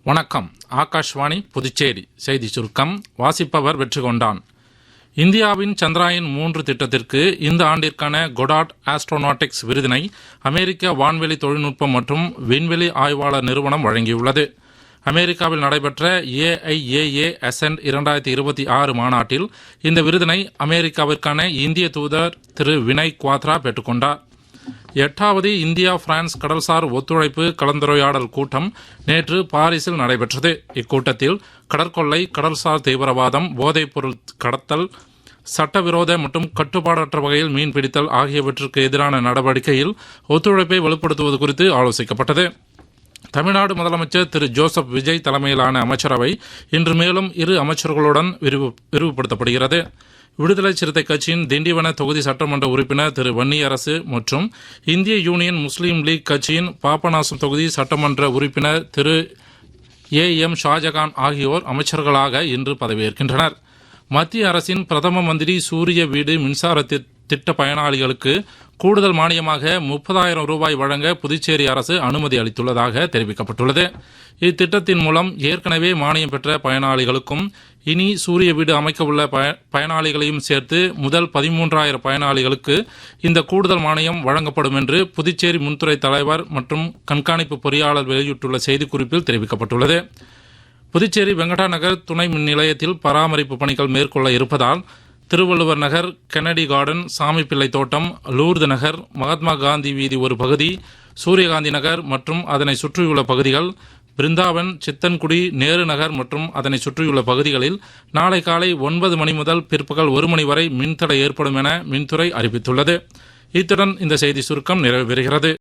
வணக்கம். ஆகாஷ்வாணி புதுச்சேரி செய்தி சுருக்கம் வாசிப்பவர் வெற்றிகொண்டான். இந்தியாவின் சந்திராயன் 3 திட்டத்திற்கு இந்த ஆண்டிற்கான கொடாட் ஆஸ்ட்ரோநாட்டிக்ஸ் விருதினை அமெரிக்க வான்வெளி தொழில்நுட்பம் மற்றும் விண்வெளி ஆய்வாளர் நிறுவனம் வழங்கியுள்ளது. அமெரிக்காவில் நடைபெற்ற AIAA அசென்ட் 2026 மாநாட்டில் இந்த விருதினை அமெரிக்காவிற்கான இந்திய தூதர் திரு வினய் குவாத்ரா பெற்றுக்கொண்டார். 8வது இந்தியா பிரான்ஸ் கடல்சார் ஒத்துழைப்பு கலந்துரையாடல் கூட்டம் நேற்று பாரிஸில் நடைபெற்றது. இக்கூட்டத்தில் கடற்கொள்ளை, கடல்சார் தீவிரவாதம், போதைப்பொருள் கடத்தல், சட்டவிரோத மற்றும் கட்டுப்பாடற்ற வகையில் மீன்பிடித்தல் ஆகியவற்றுக்கு எதிரான நடவடிக்கையில் ஒத்துழைப்பை வலுப்படுத்துவது குறித்து ஆலோசிக்கப்பட்டது. தமிழ்நாடு முதலமைச்சர் திரு ஜோசப் விஜய் தலைமையிலான அமைச்சரவை இன்று மேலும் 2 அமைச்சர்களுடன் விரிவுபடுத்தப்படுகிறது. விடுதலை சிறுத்தை கட்சியின் திண்டிவன தொகுதி சட்டமன்ற உறுப்பினர் திரு வன்னியரசு மற்றும் இந்திய யூனியன் முஸ்லீம் லீக் கட்சியின் பாபநாசம் தொகுதி சட்டமன்ற உறுப்பினர் திரு AM ஷாஜகான் ஆகியோர் அமைச்சர்களாக இன்று பதவியேற்கின்றனர். மத்திய அரசின் பிரதம மந்திரி சூரிய வீடு மின்சார திட்ட பயனாளிகளுக்கு கூடுதல் மானியமாக 30,000 ரூபாய் வழங்க புதுச்சேரி அரசு அனுமதி அளித்துள்ளதாக தெரிவிக்கப்பட்டுள்ளது. இத்திட்டத்தின் மூலம் ஏற்கனவே மானியம் பெற்ற பயனாளிகளுக்கும் இனி சூரிய வீடு அமைக்க உள்ள பயனாளிகளையும் சேர்த்து முதல் 13,000 பயனாளிகளுக்கு இந்த கூடுதல் மானியம் வழங்கப்படும் என்று புதுச்சேரி மின்துறை தலைவர் மற்றும் கண்காணிப்பு பொறியாளர் வெளியிட்டுள்ள செய்திக்குறிப்பில் தெரிவிக்கப்பட்டுள்ளது. புதுச்சேரி வெங்கடா நகர் துணை மின் நிலையத்தில் பராமரிப்பு பணிகள் மேற்கொள்ள இருப்பதால் திருவள்ளுவர் நகர், கென்னடி கார்டன், சாமிப்பிள்ளை தோட்டம், லூர்து நகர், மகாத்மா காந்தி வீதி ஒரு பகுதி, சூரியகாந்தி நகர் மற்றும் அதனை சுற்றியுள்ள பகுதிகள், பிருந்தாவன், சித்தன்குடி, நேரு நகர் மற்றும் அதனை சுற்றியுள்ள பகுதிகளில் நாளை காலை 9 மணி முதல் பிற்பகல் 1 மணி வரை மின்தடை ஏற்படும் என மின்துறை அறிவித்துள்ளது. இத்துடன் இந்த செய்தி சுருக்கம் நிறைவு பெறுகிறது.